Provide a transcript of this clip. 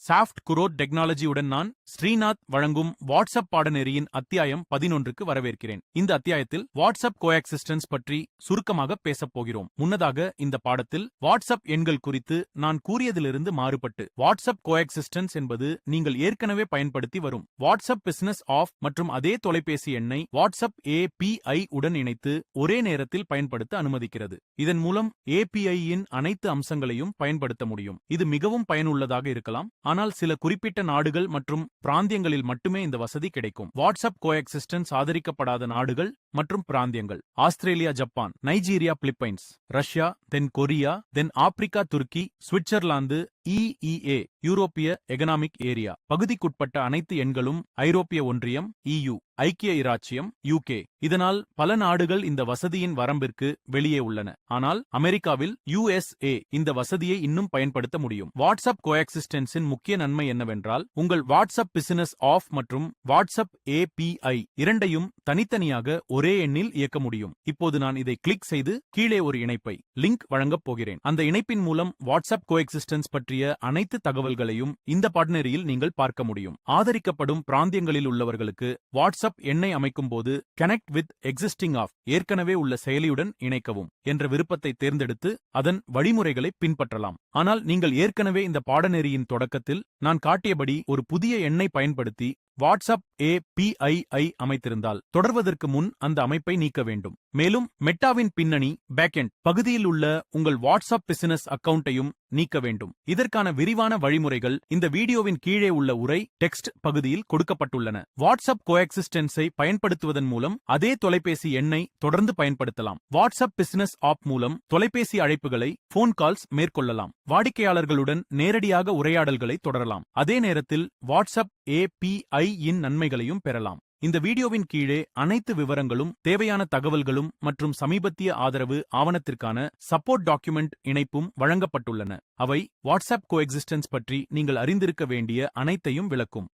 Soft crore டெக்னாலஜியுடன் நான் ஸ்ரீநாத் வழங்கும் WhatsApp பாடநெறியின் அத்தியாயம் 11க்கு வரவேற்கிறேன். இந்த அத்தியாயத்தில் வாட்ஸ்அப் கோஎக்ஸிஸ்டன்ஸ் பற்றி சுருக்கமாக பேசப் போகிறோம். முன்னதாக இந்த பாடத்தில் வாட்ஸ்அப் எண்கள் குறித்து நான் கூறியதிலிருந்து மாறுபட்டு வாட்ஸ்அப் கோஎக்ஸிஸ்டன்ஸ் என்பது நீங்கள் ஏற்கனவே பயன்படுத்தி வரும் வாட்ஸ்அப் பிசினஸ் ஆஃப் மற்றும் அதே தொலைபேசி எண்ணை வாட்ஸ்அப் API உடன் இணைத்து ஒரே நேரத்தில் பயன்படுத்த அனுமதிக்கிறது. இதன் மூலம் API இன் அனைத்து அம்சங்களையும் பயன்படுத்த முடியும். இது மிகவும் பயனுள்ளதாக இருக்கலாம், ஆனால் சில குறிப்பிட்ட நாடுகள் மற்றும் பிராந்தியங்களில் மட்டுமே இந்த வசதி கிடைக்கும். வாட்ஸ்அப் கோஎக்ஸிஸ்டன்ஸ் ஆதரிக்கப்படாத நாடுகள் மற்றும் பிராந்தியங்கள்: Australia, Japan, Nigeria, Philippines, Russia, தென் கொரியா, தென் ஆப்பிரிக்கா, துருக்கி, Switzerland, EEA European economic area பகுதிக்குட்பட்ட அனைத்து எண்களும், ஐரோப்பிய ஒன்றியம் EU, ஐக்கிய இராச்சியம் UK. இதனால் பல நாடுகள் இந்த வசதியின் வரம்பிற்கு வெளியே உள்ளன. ஆனால் அமெரிக்காவில் USA இந்த வசதியை இன்னும் பயன்படுத்த முடியும். வாட்ஸ்அப் கோஎக்ஸிஸ்டன்ஸின் முக்கிய நன்மை என்னவென்றால், உங்கள் வாட்ஸ்அப் பிசினஸ் ஆஃப் மற்றும் வாட்ஸ்அப் API இரண்டையும் தனித்தனியாக ஒரே எண்ணில் இயக்க முடியும். இப்போது நான் இதை கிளிக் செய்து கீழே ஒரு இணைப்பை லிங்க் வழங்கப் போகிறேன். அந்த இணைப்பின் மூலம் வாட்ஸ்அப் கோஎக்ஸிஸ்டன்ஸ் பற்றிய அனைத்து தகவல்களையும் இந்த பாடநெறியில் நீங்கள் பார்க்க முடியும். ஆதரிக்கப்படும் பிராந்தியங்களில் உள்ளவர்களுக்கு வாட்ஸ்அப் எண்ணை அமைக்கும் போது கனெக்ட் வித் எக்ஸிஸ்டிங் ஆஃப் ஏற்கனவே உள்ள செயலியுடன் இணைக்கவும் என்ற விருப்பத்தை தேர்ந்தெடுத்து அதன் வழிமுறைகளை பின்பற்றலாம். ஆனால் நீங்கள் ஏற்கனவே இந்த பாடநெறியின் தொடக்கத்தில் நான் காட்டியபடி ஒரு புதிய எண்ணை பயன்படுத்தி வாட்ஸ்அப் API ஐ அமைத்திருந்தால் தொடர்வதற்கு முன் அந்த அமைப்பை நீக்க வேண்டும். மேலும் மெட்டாவின் பின்னணி பேக்எண்ட் பகுதியில் உள்ள உங்கள் வாட்ஸ்அப் பிசினஸ் அக்கவுண்ட்டையும் நீக்க வேண்டும். இதற்கான விரிவான வழிமுறைகள் இந்த வீடியோவின் கீழே உள்ள உரை டெக்ஸ்ட் பகுதியில் கொடுக்கப்பட்டுள்ளன. வாட்ஸ்அப் கோஎக்ஸிஸ்டன்ஸை பயன்படுத்துவதன் மூலம் அதே தொலைபேசி எண்ணை தொடர்ந்து பயன்படுத்தலாம். வாட்ஸ்அப் பிசினஸ் ஆப் மூலம் தொலைபேசி அழைப்புகளை, போன் கால்ஸ் மேற்கொள்ளலாம். வாடிக்கையாளர்களுடன் நேரடியாக உரையாடல்களை தொடரலாம். அதே நேரத்தில் வாட்ஸ்அப் API இன் நன்மைகளையும் பெறலாம். இந்த வீடியோவின் கீழே அனைத்து விவரங்களும், தேவையான தகவல்களும் மற்றும் சமீபத்திய ஆதரவு ஆவணத்திற்கான சப்போர்ட் டாக்குமெண்ட் இணைப்பும் வழங்கப்பட்டுள்ளன. அவை வாட்ஸ்அப் கோஎக்ஸிஸ்டன்ஸ் பற்றி நீங்கள் அறிந்திருக்க வேண்டிய அனைத்தையும் விளக்கும்.